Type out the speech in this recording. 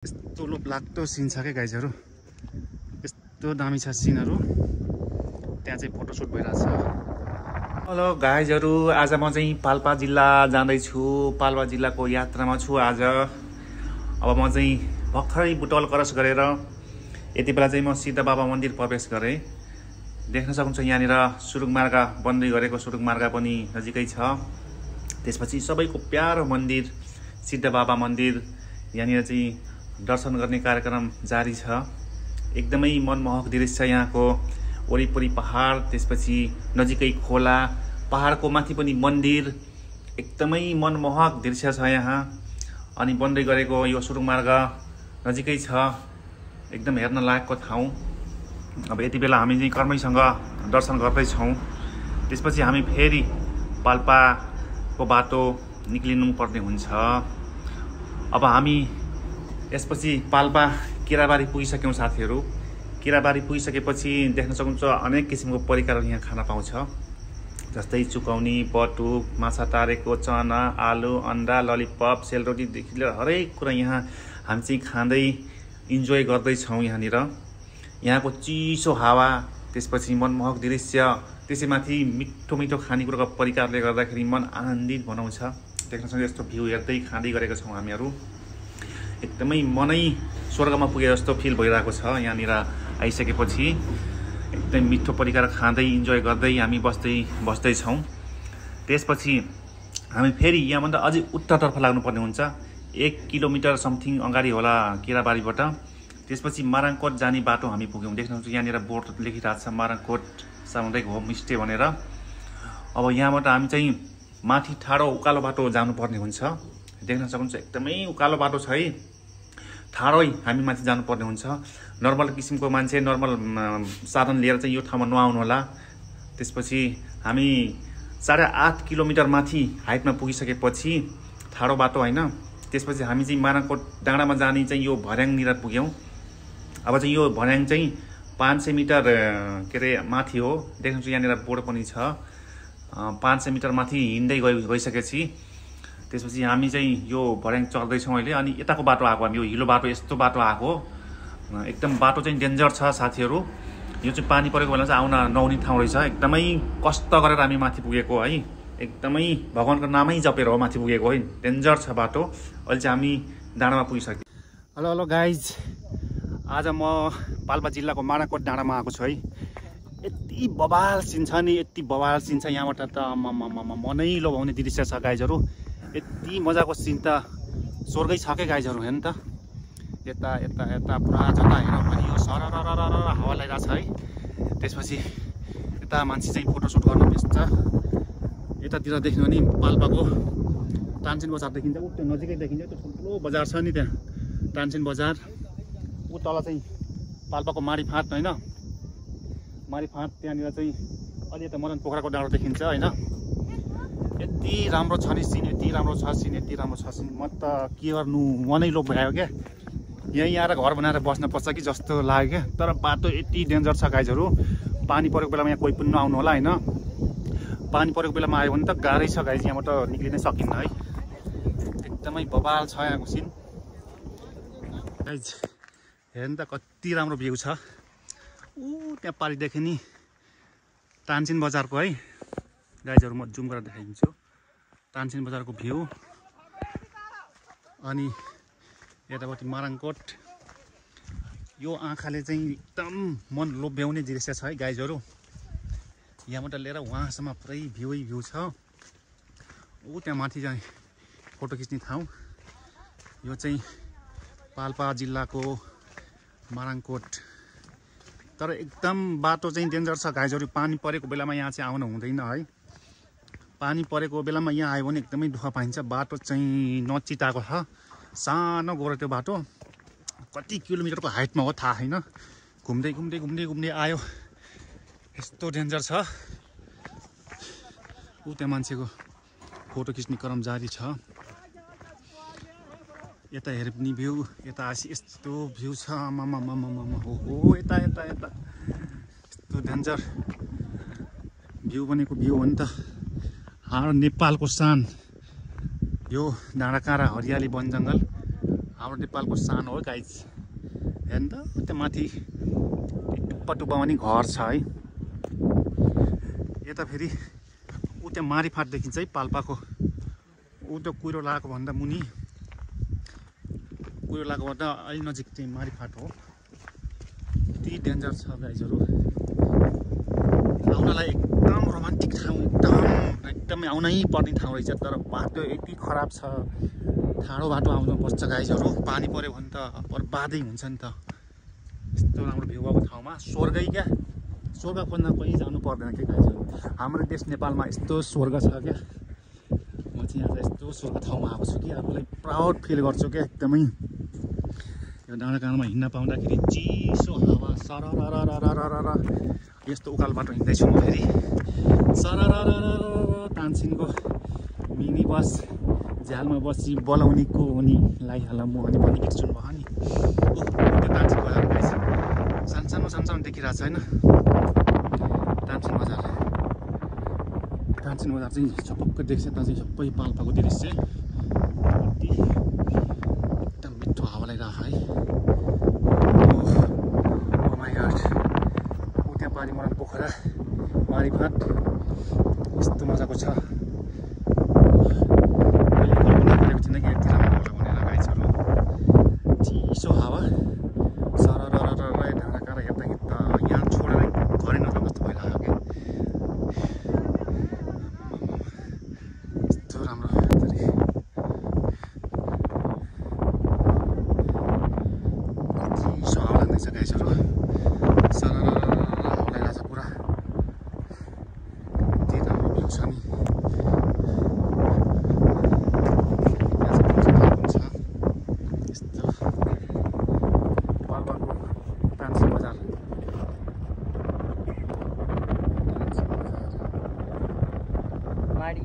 यस्तो लोभलाग्दो सिन छ के गाइजहरु, यस्तो दामी छ सिनहरु। त्यहाँ चाहिँ फोटोशुट भइरहेछ। हेलो गाइजहरु, आज म चाहिँ पाल्पा जिल्ला जाँदै छु। पाल्पा जिल्लाको यात्रामा छु आज। अब म चाहिँ भर्खरै बुटवल क्रस गरेर यति बेला चाहिँ म सिद्ध बाबा मन्दिर प्रवेश गरे। देख्न सक्नुहुन्छ यहाँनिर सुरुङ मार्ग बन्दै गरेको सुरुङ मार्ग पनि नजिकै छ। त्यसपछि सबैको प्यारो मन्दिर सिद्ध बाबा मन्दिर, यहाँनिर चाहिँ दर्शन गर्ने कार्यक्रम जारी छ। एकदमै मनमोहक दृश्य यहाँको, वरिपरि पहाड, त्यसपछि नजिकै खोला, पहाडको माथि पनि मन्दिर, एकदमै मनमोहक दृश्य छ यहाँ। अनि बन्दै गरेको यो सुरुङ मार्ग नजिकै छ, एकदम हेर्न लायकको ठाउँ। अब यति बेला हामी चाहिँ कर्मैसँग दर्शन गर्दैछौँ। त्यसपछि हामी फेरि पाल्पाको बाटो निक्लिनु पर्ने हुन्छ। अब हामी यसपछि पाल्पा केराबारी पुगिसक्यौँ साथीहरू। केराबारी पुगिसकेपछि देख्न सक्नुहुन्छ अनेक किसिमको परिकारहरू यहाँ खान पाउँछ, जस्तै चुकौनी, बटुक, माछा तारेको, चना, आलु, अन्डा, ललिपप, सेलरोटीदेखि लिएर हरेक कुरा यहाँ हामी चाहिँ खाँदै इन्जोय गर्दैछौँ। यहाँनिर यहाँको चिसो हावा, त्यसपछि मनमोहक दृश्य, त्यसैमाथि मिठो मिठो खानेकुराको परिकारले गर्दाखेरि मन आनन्दित बनाउँछ। देख्न सक्नुहुन्छ यस्तो भ्यू हेर्दै खाँदै गरेका छौँ हामीहरू। एकदमै मनै स्वर्गमा पुगे जस्तो फिल भइरहेको छ यहाँनिर आइसकेपछि। एकदम मिठो परिकार खाँदै इन्जोय गर्दै हामी बस्दैछौँ। त्यसपछि हामी फेरि यहाँभन्दा अझै उत्तरतर्फ लाग्नुपर्ने हुन्छ। 1 किलोमिटर समथिङ अगाडि होला केराबारीबाट। त्यसपछि माराङकोट जाने बाटो हामी पुग्यौँ। देख्नुहुन्छ यहाँनिर बोर्ड लेखिरहेको छ माराङकोट सामुदायिक होमस्टे भनेर। अब यहाँबाट हामी चाहिँ माथि ठाडो उकालो बाटो जानुपर्ने हुन्छ। देख्न सक्नुहुन्छ एकदमै उकालो बाटो छ है, ठाडै हामी माथि जानुपर्ने हुन्छ। नर्मल किसिमको मान्छे नर्मल साधन लिएर चाहिँ यो ठाउँमा नआउनु होला। त्यसपछि हामी 8.5 किलोमिटर माथि हाइटमा पुगिसकेपछि ठाडो बाटो होइन, त्यसपछि हामी चाहिँ माराङकोट डाँडामा जाने चाहिँ यो भर्याङनिर पुग्यौँ। अब चाहिँ यो भर्याङ चाहिँ 500 मिटर के अरे माथि हो। देख्नुहुन्छ यहाँनिर बोर्ड पनि छ। 500 मिटर माथि हिँड्दै गइसकेपछि त्यसपछि हामी चाहिँ यो भर्याङ चढ्दैछौँ अहिले। अनि यताको बाटो आएको हामी, यो हिलो बाटो, यस्तो बाटो आएको। एकदम बाटो चाहिँ डेन्जर छ साथीहरू। यो चाहिँ पानी परेको बेला चाहिँ आउन नहुने ठाउँ रहेछ। एकदमै कष्ट गरेर हामी माथि पुगेको है, एकदमै भगवानको नामै जपेर हो माथि पुगेको है। डेन्जर छ बाटो। अहिले चाहिँ हामी डाँडामा पुगिसक्यौँ। हेलो गाइज, आज म पाल्पा जिल्लाको माराङकोट डाँडामा आएको छु है। यति बवाल सिन छ नि, यति बवाल सिन छ यहाँबाट त मनै लोभाउने दृश्य छ गाइजहरू। यति मजाको सिन त स्वर्गै छ क्या गाइजहरू। हेर्नु त, यता यता यता पुरा जता हेर पनि यो सरर हावा लगाइरहेको छ है। त्यसपछि यता मान्छे चाहिँ फोटोसुट गर्न व्यस्त छ। यतातिर देख्नु भने पाल्पाको तानसेन बजार देखिन्छ, ऊ त्यो नजिकै देखिन्छ। त्यो ठुलो बजार छ नि त्यहाँ, तानसेन बजार। ऊ तल चाहिँ पाल्पाको माडीफाँट होइन, माडीफाँट त्यहाँनिर चाहिँ अलि यता मदन पोखराको डाँडो देखिन्छ होइन। यति राम्रो छ नि सिन, यति राम्रो छ सिन, यति राम्रो छ सिन। म त के गर्नु, मनै लोभ भ्यायो क्या। यहीँ आएर घर बनाएर बस्न पर्छ कि जस्तो लाग्यो क्या। तर बाटो यति डेन्जर छ गाइजहरू। पानी परेको बेलामा यहाँ कोही पनि नआउनु होला होइन। पानी परेको बेलामा आयो भने त गाह्रै छ गाइज, यहाँबाट निक्लिनै सकिन्न है। एकदमै बवाल छ यहाँको सिन गाइज। हेर्नु त कति राम्रो भ्यू छ। ऊ त्यहाँ पारिदेखि नि तानसेन बजारको है गाइजहरू, म जुम गरेर देखाइदिन्छु तानसेन बजारको भ्यू। अनि यतापट्टि माराङकोट। यो आँखाले चाहिँ एकदम मन लोभ्याउने दृश्य छ है गाइजहरू। यहाँबाट लिएर वहाँसम्म पुरै भ्यू छ। ऊ त्यहाँ माथि चाहिँ फोटो खिच्ने ठाउँ। यो चाहिँ पाल्पा जिल्लाको माराङकोट। तर एकदम बाटो चाहिँ डेन्जर छ गाइजहरू। पानी परेको बेलामा यहाँ चाहिँ आउन हुँदैन है। पानी परेको बेलामा यहाँ आयो भने एकदमै दुःख पाइन्छ। बाटो चाहिँ नचिताएको छ, सानो गोरो त्यो बाटो। कति किलोमिटरको हाइटमा हो थाहा छैन। घुम्दै घुम्दै घुम्दै घुम्दै आयो, यस्तो डेन्जर छ। ऊ त्यहाँ मान्छेको फोटो खिच्ने क्रम जारी छ। यता हेरे पनि भ्यू, यता आसी यस्तो भ्यू छ। हो यता यता यता यस्तो डेन्जर भ्यू बनेको भ्यू हो नि त। हाम्रो नेपालको सान यो डाँडाकाँडा, हरियाली, वन जङ्गल। हाम्रो नेपालको सानो हो गाइज। हेर्नु त त्यो माथि टुप्पा टुप्पामा नि घर छ है। यता फेरि ऊ त्यो मारिफाट देखिन्छ है पाल्पाको। ऊ त्यो कुहिरो लगाएको भन्दा मुनि, कुहिरो लगाएको भन्दा अलि नजिक चाहिँ मारिफाट हो। यति डेन्जर छ गाइजहरू। आउनलाई एकदम रोमान्टिक ठाउँ, एकदमै आउनै पर्ने ठाउँ रहेछ। तर बाटो यति खराब छ, ठाडो बाटो आउनुपर्छ गाइजहरू। पानी पऱ्यो भने त बर्बादै हुन्छ नि त। यस्तो राम्रो भ्यू भएको ठाउँमा स्वर्गै क्या, स्वर्ग खोज्न कहीँ जानु पर्दैन क्या गाइजहरू। हाम्रो देश नेपालमा यस्तो स्वर्ग छ क्या। म चाहिँ आज यस्तो स्वर्ग ठाउँमा आएको छु कि आफूलाई प्राउड फिल गर्छु क्या एकदमै। यो डाँडाकाँडामा हिँड्न पाउँदाखेरि चिसो हावा सरररररररर। यस्तो उकालो बाटो हिँड्दैछु म फेरि। सरररररर तानसिनको मिनी बस झ्यालमा बसी बोलाउनेको हुनी लाइहाल म अनि भन्ने गीत सुन्नुभयो नि। त्यो तानसिन बजार गाइस सानो सानो देखिरहेको छ होइन। तानसिन बजार चाहिँ छपक्क देख्छ। त्यहाँ चाहिँ सबै पाल्पाको दृश्य एकदम मिठो हावा लगाइरहेको है। ओ माई गॉड। ऊ त्यहाँ पानी मरान पोखरा मारिफाट यस्तो मजाको छ। मैले कल्पना गरेको थिइनँ कि यति राम्रो होला भनेर गाइजहरू। चिसो हावा सररररर डाँडाकाँडा हेर्दाखेरि त यहाँ छोडेर घरै नजाउँ जस्तो भइरहेको क्या। यस्तो राम्रो चिसो हावा लाग्दैछ गाइजहरू। सररररर हावा लागिरहेको छ पुरा। यति राम्रो भ्यू छ नि। माडी